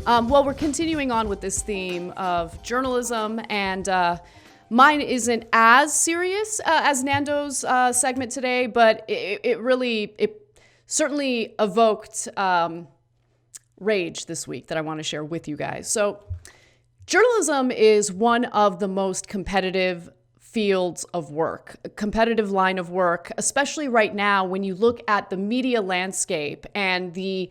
Well, we're continuing on with this theme of journalism, and mine isn't as serious as Nando's segment today, but it certainly evoked rage this week that I want to share with you guys. So journalism is one of the most competitive fields of work, a competitive line of work, especially right now when you look at the media landscape and the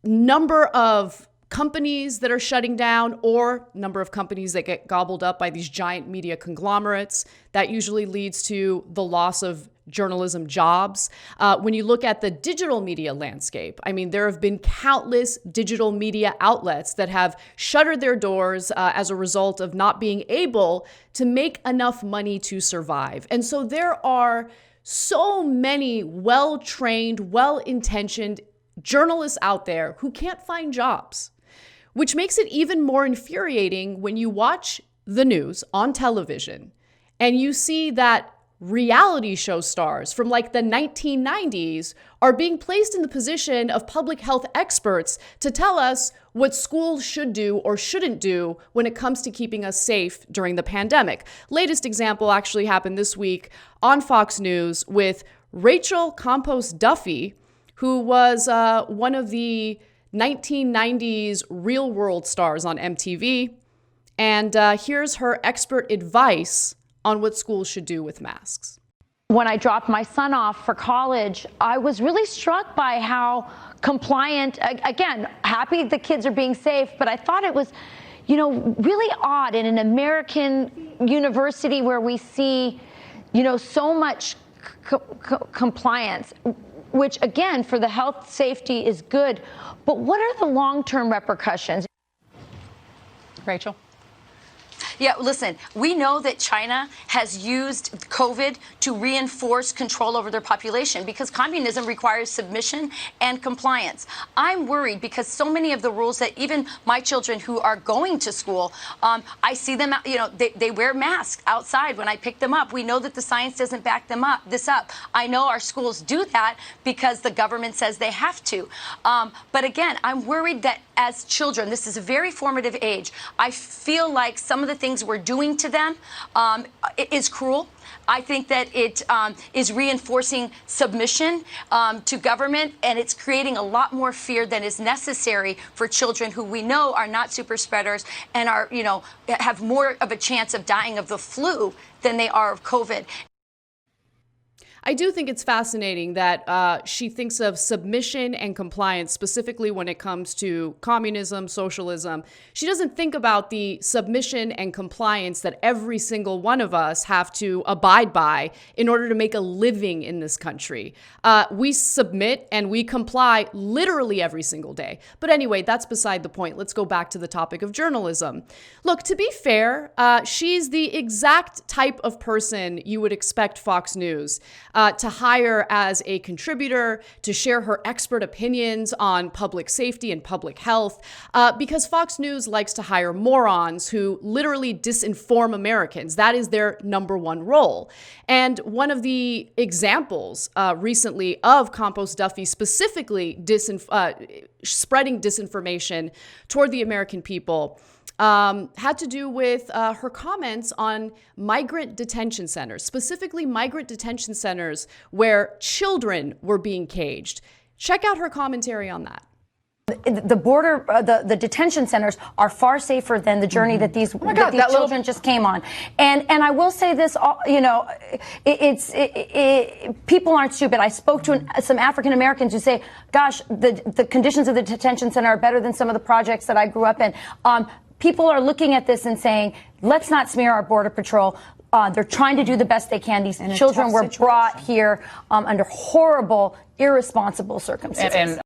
number of companies that are shutting down or number of companies that get gobbled up by these giant media conglomerates. That usually leads to the loss of journalism jobs. When you look at the digital media landscape, I mean, there have been countless digital media outlets that have shuttered their doors as a result of not being able to make enough money to survive. And so there are so many well-trained, well-intentioned journalists out there who can't find jobs, which makes it even more infuriating when you watch the news on television and you see that reality show stars from like the 1990s are being placed in the position of public health experts to tell us what schools should do or shouldn't do when it comes to keeping us safe during the pandemic. Latest example actually happened this week on Fox News with Rachel Campos-Duffy, who was one of the 1990s real world stars on MTV. And here's her expert advice on what schools should do with masks. When I dropped my son off for college, I was really struck by how compliant, again, happy the kids are being safe, but I thought it was, really odd in an American university where we see, so much compliance, which again, for the health safety is good. But what are the long-term repercussions? Rachel? Yeah, listen, we know that China has used COVID to reinforce control over their population because communism requires submission and compliance. I'm worried because so many of the rules that even my children who are going to school, I see them, they wear masks outside when I pick them up. We know that the science doesn't back this up. I know our schools do that because the government says they have to. But again, I'm worried that as children, this is a very formative age. I feel like some of the things we're doing to them is cruel. I think that it is reinforcing submission to government, and it's creating a lot more fear than is necessary for children who we know are not super spreaders and are, have more of a chance of dying of the flu than they are of COVID. I do think it's fascinating that she thinks of submission and compliance specifically when it comes to communism, socialism. She doesn't think about the submission and compliance that every single one of us have to abide by in order to make a living in this country. We submit and we comply literally every single day. But anyway, that's beside the point. Let's go back to the topic of journalism. Look, to be fair, she's the exact type of person you would expect Fox News to hire as a contributor, to share her expert opinions on public safety and public health, because Fox News likes to hire morons who literally disinform Americans. That is their number one role. And one of the examples recently of Campos-Duffy specifically spreading disinformation toward the American people had to do with her comments on migrant detention centers, specifically migrant detention centers where children were being caged. Check out her commentary on that. The border, the detention centers are far safer than the journey that these children just came on. And I will say this, people aren't stupid. I spoke to some African Americans who say, gosh, the conditions of the detention center are better than some of the projects that I grew up in. People are looking at this and saying, let's not smear our border patrol. They're trying to do the best they can. These children were brought here under horrible, irresponsible circumstances.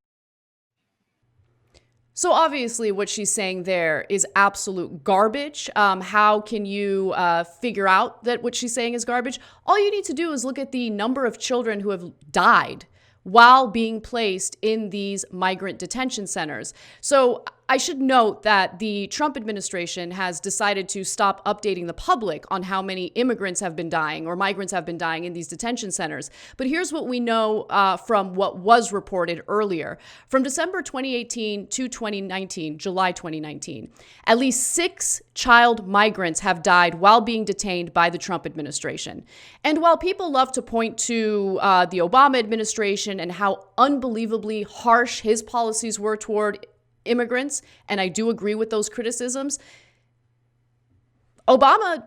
So obviously what she's saying there is absolute garbage. How can you figure out that what she's saying is garbage? All you need to do is look at the number of children who have died while being placed in these migrant detention centers. So I should note that the Trump administration has decided to stop updating the public on how many immigrants have been dying or migrants have been dying in these detention centers. But here's what we know from what was reported earlier. From December 2018 to 2019, July 2019, at least 6 child migrants have died while being detained by the Trump administration. And while people love to point to the Obama administration and how unbelievably harsh his policies were toward immigrants, and I do agree with those criticisms, Obama,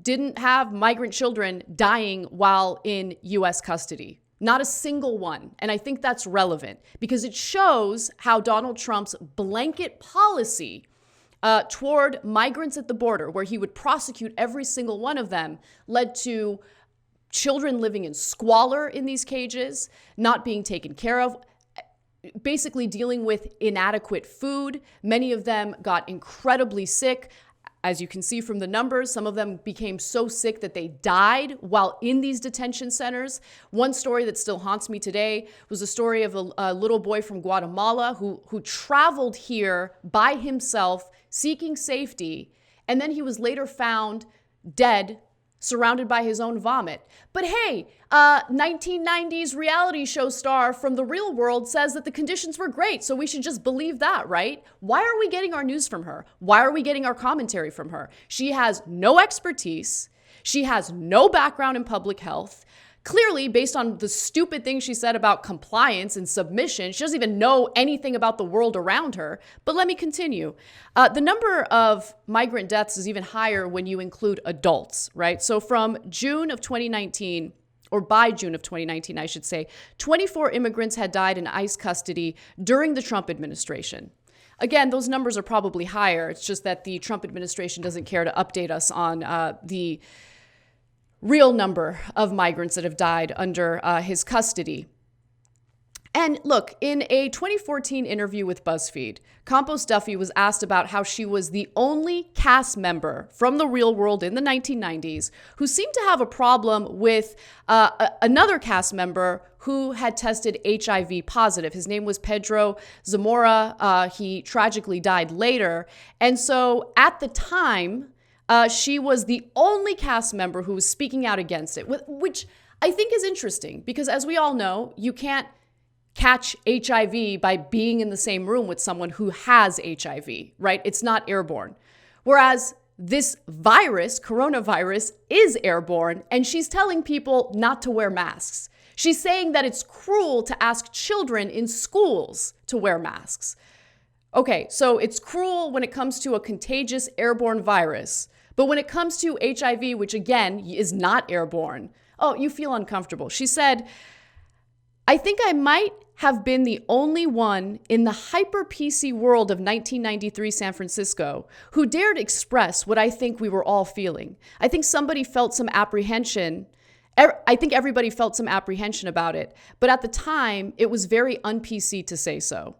didn't have migrant children dying while in U.S. custody. Not a single one. And I think that's relevant because it shows how Donald Trump's blanket policy toward migrants at the border, where he would prosecute every single one of them, led to children living in squalor in these cages, not being taken care of, basically dealing with inadequate food. Many of them got incredibly sick. As you can see from the numbers, some of them became so sick that they died while in these detention centers. One story that still haunts me today was a story of a little boy from Guatemala who traveled here by himself, seeking safety, and then he was later found dead, surrounded by his own vomit. But hey, 1990s reality show star from the real world says that the conditions were great, so we should just believe that, right? Why are we getting our news from her? Why are we getting our commentary from her? She has no expertise. She has no background in public health. Clearly, based on the stupid things she said about compliance and submission, she doesn't even know anything about the world around her. But let me continue. The number of migrant deaths is even higher when you include adults, right? So from June of 2019, or by June of 2019, I should say, 24 immigrants had died in ICE custody during the Trump administration. Again, those numbers are probably higher. It's just that the Trump administration doesn't care to update us on the real number of migrants that have died under his custody. And look, in a 2014 interview with BuzzFeed, Campos-Duffy was asked about how she was the only cast member from the real world in the 1990s who seemed to have a problem with another cast member who had tested HIV positive. His name was Pedro Zamora. He tragically died later. And so at the time, she was the only cast member who was speaking out against it, which I think is interesting because, as we all know, you can't catch HIV by being in the same room with someone who has HIV, right? It's not airborne. Whereas this virus, coronavirus, is airborne, and she's telling people not to wear masks. She's saying that it's cruel to ask children in schools to wear masks. Okay, so it's cruel when it comes to a contagious airborne virus. But when it comes to HIV, which again is not airborne, oh, you feel uncomfortable. She said, I think I might have been the only one in the hyper-PC world of 1993 San Francisco who dared express what I think we were all feeling. I think somebody felt some apprehension. I think everybody felt some apprehension about it. But at the time, it was very un-PC to say so.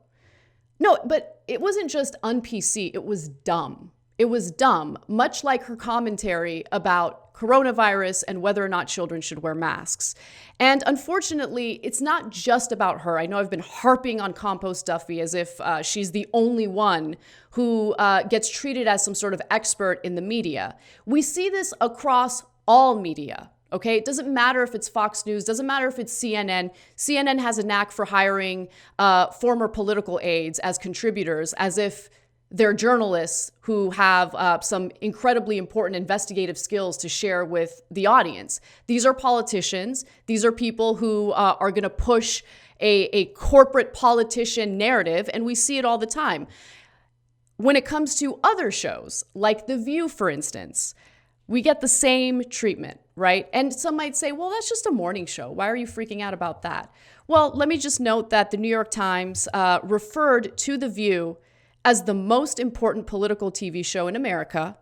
No, but it wasn't just un-PC, it was dumb. It was dumb, much like her commentary about coronavirus and whether or not children should wear masks. And unfortunately, it's not just about her. I know I've been harping on Campos-Duffy as if she's the only one who gets treated as some sort of expert in the media. We see this across all media. Okay, it doesn't matter if it's Fox News, doesn't matter if it's CNN. CNN has a knack for hiring former political aides as contributors, as if they're journalists who have some incredibly important investigative skills to share with the audience. These are politicians. These are people who are going to push a corporate politician narrative, and we see it all the time. When it comes to other shows, like The View, for instance, we get the same treatment, right? And some might say, well, that's just a morning show. Why are you freaking out about that? Well, let me just note that the New York Times referred to The View as the most important political TV show in America.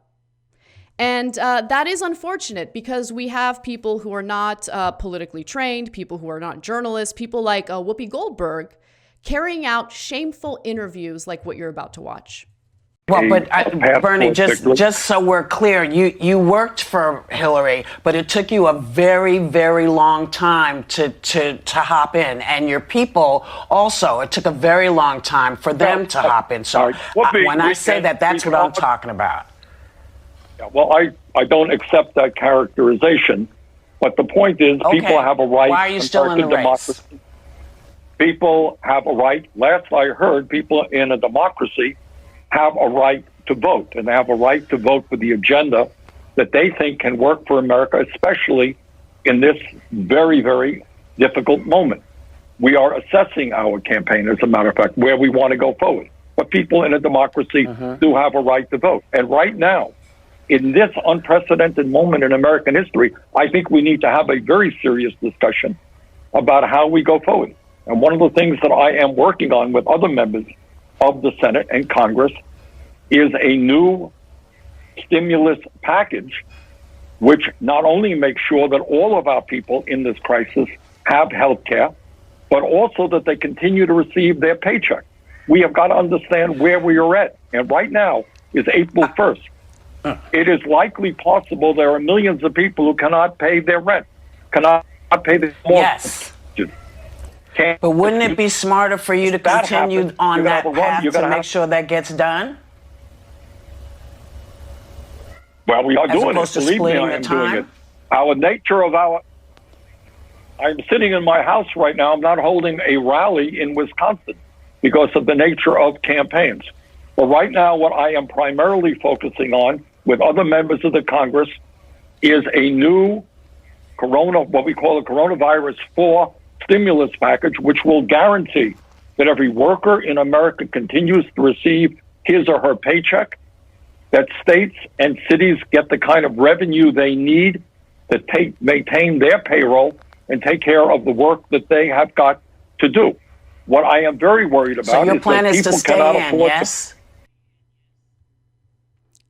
And that is unfortunate because we have people who are not politically trained, people who are not journalists, people like Whoopi Goldberg carrying out shameful interviews like what you're about to watch. Well, but Bernie, victory. just so we're clear, you worked for Hillary, but it took you a very, very long time to hop in, and your people also. It took a very long time for them to hop in. So when I say that, that's what I'm talking about. Yeah, well, I don't accept that characterization, but the point is, people have a right. Why are you still in the race? People have a right. Last I heard, people in a democracy have a right to vote, and they have a right to vote for the agenda that they think can work for America, especially in this very, very difficult moment. We are assessing our campaign, as a matter of fact, where we want to go forward. But people in a democracy do have a right to vote. And right now, in this unprecedented moment in American history, I think we need to have a very serious discussion about how we go forward. And one of the things that I am working on with other members of the Senate and Congress is a new stimulus package, which not only makes sure that all of our people in this crisis have health care, but also that they continue to receive their paycheck. We have got to understand where we are at. And right now is April 1st. It is likely possible there are millions of people who cannot pay their rent, cannot pay their mortgage. Yes. But wouldn't it be smarter for you to continue on that path to make sure that gets done? Well, we are doing it. Believe me, I am doing it. Our nature of I'm sitting in my house right now. I'm not holding a rally in Wisconsin because of the nature of campaigns. But right now, what I am primarily focusing on with other members of the Congress is a new what we call a coronavirus 4 stimulus package, which will guarantee that every worker in America continues to receive his or her paycheck, that states and cities get the kind of revenue they need to maintain their payroll and take care of the work that they have got to do. What I am very worried about so your is plan that is people to stay cannot in, afford yes?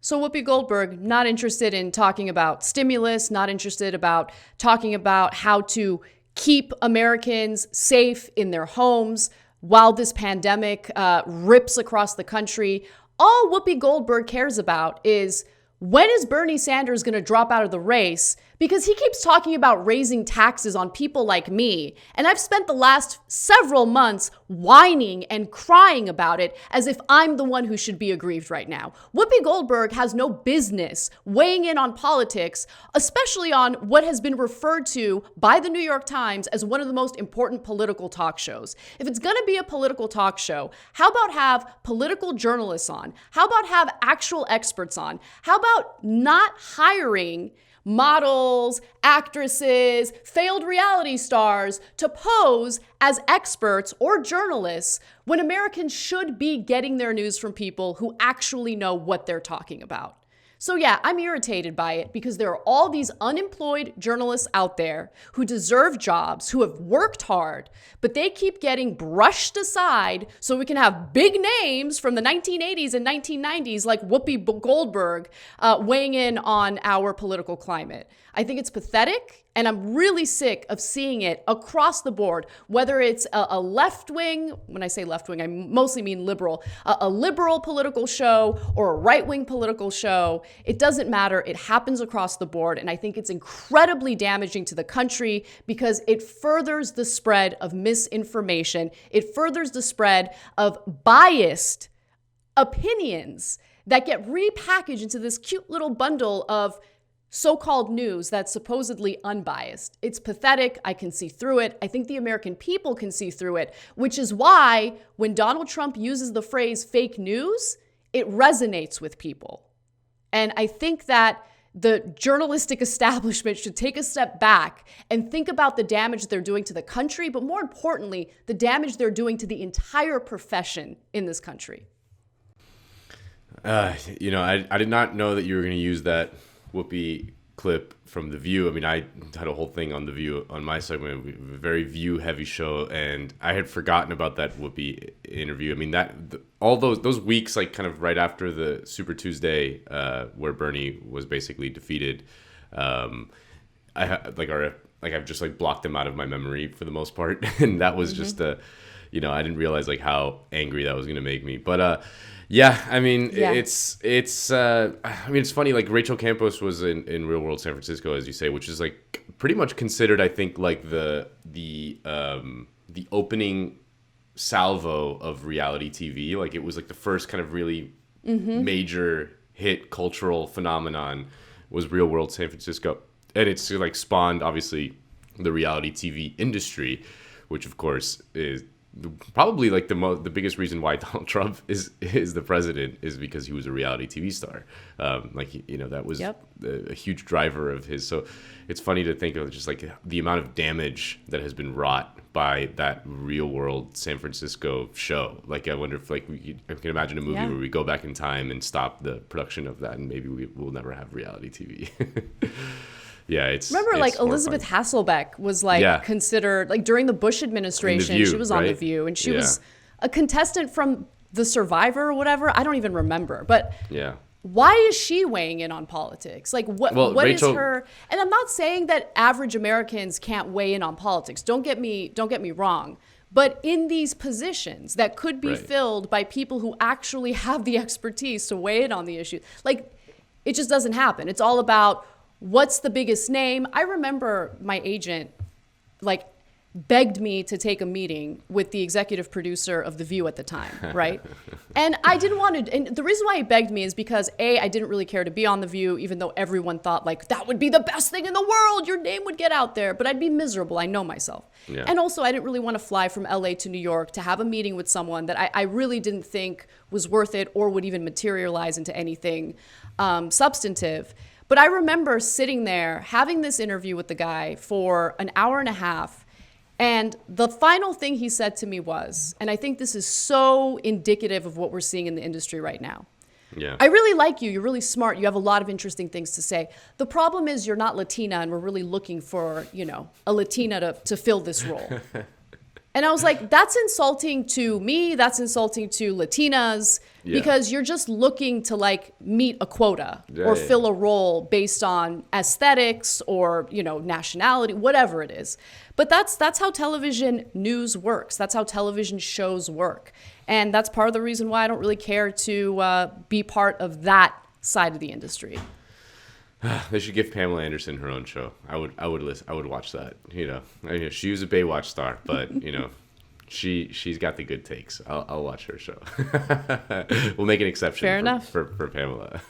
So Whoopi Goldberg, not interested in talking about stimulus, not interested about talking about how to keep Americans safe in their homes while this pandemic rips across the country. All Whoopi Goldberg cares about is, when is Bernie Sanders going to drop out of the race? Because he keeps talking about raising taxes on people like me. And I've spent the last several months whining and crying about it as if I'm the one who should be aggrieved right now. Whoopi Goldberg has no business weighing in on politics, especially on what has been referred to by the New York Times as one of the most important political talk shows. If it's going to be a political talk show, how about have political journalists on? How about have actual experts on? How about not hiring models, actresses, failed reality stars to pose as experts or journalists when Americans should be getting their news from people who actually know what they're talking about? So yeah, I'm irritated by it because there are all these unemployed journalists out there who deserve jobs, who have worked hard, but they keep getting brushed aside so we can have big names from the 1980s and 1990s like Whoopi Goldberg weighing in on our political climate. I think it's pathetic, and I'm really sick of seeing it across the board, whether it's a left-wing, when I say left-wing, I mostly mean liberal, a liberal political show or a right-wing political show. It doesn't matter. It happens across the board, and I think it's incredibly damaging to the country because it furthers the spread of misinformation. It furthers the spread of biased opinions that get repackaged into this cute little bundle of so-called news that's supposedly unbiased. It's pathetic. I can see through it. I think the American people can see through it, which is why when Donald Trump uses the phrase fake news, it resonates with people. And I think that the journalistic establishment should take a step back and think about the damage they're doing to the country, but more importantly, the damage they're doing to the entire profession in this country. I did not know that you were going to use that Whoopi clip from The View. I mean, I had a whole thing on The View on my segment, a very View-heavy show, and I had forgotten about that Whoopi interview. I mean, all those weeks, like kind of right after the Super Tuesday, where Bernie was basically defeated, I've just like blocked them out of my memory for the most part, and that was just I didn't realize like how angry that was gonna make me. But yeah, I mean, Yeah. it's funny. Like Rachel Campos was in Real World San Francisco, as you say, which is like pretty much considered, I think, like the opening salvo of reality TV. Like it was like the first kind of really major hit cultural phenomenon was Real World San Francisco, and it's like spawned obviously the reality TV industry, which of course is probably like the biggest reason why Donald Trump is the president is because he was a reality TV star. That was a huge driver of his. So it's funny to think of just like the amount of damage that has been wrought by that Real World San Francisco show. Like I wonder if I can imagine a movie where we go back in time and stop the production of that, and maybe we'll never have reality TV. Yeah, remember like Elizabeth Hasselbeck was like considered like during the Bush administration. View, she was on The View, and she was a contestant from The Survivor or whatever. I don't even remember, but why is she weighing in on politics? Like what is her? And I'm not saying that average Americans can't weigh in on politics. Don't get me wrong. But in these positions that could be filled by people who actually have the expertise to weigh in on the issue, like it just doesn't happen. It's all about what's the biggest name. I remember my agent like begged me to take a meeting with the executive producer of The View at the time, right? And I didn't want to, and the reason why he begged me is because I didn't really care to be on The View, even though everyone thought like that would be the best thing in the world, your name would get out there, but I'd be miserable, I know myself. Yeah. And also I didn't really want to fly from LA to New York to have a meeting with someone that I really didn't think was worth it or would even materialize into anything substantive. But I remember sitting there having this interview with the guy for an hour and a half. And the final thing he said to me was, and I think this is so indicative of what we're seeing in the industry right now. Yeah. I really like you. You're really smart. You have a lot of interesting things to say. The problem is you're not Latina, and we're really looking for, a Latina to fill this role. And I was like, that's insulting to me. That's insulting to Latinas because you're just looking to like meet a quota or fill a role based on aesthetics or, nationality, whatever it is. But that's how television news works. That's how television shows work. And that's part of the reason why I don't really care to be part of that side of the industry. They should give Pamela Anderson her own show. I would watch that. She was a Baywatch star, but she's got the good takes. I'll watch her show. We'll make an exception Fair enough. for Pamela.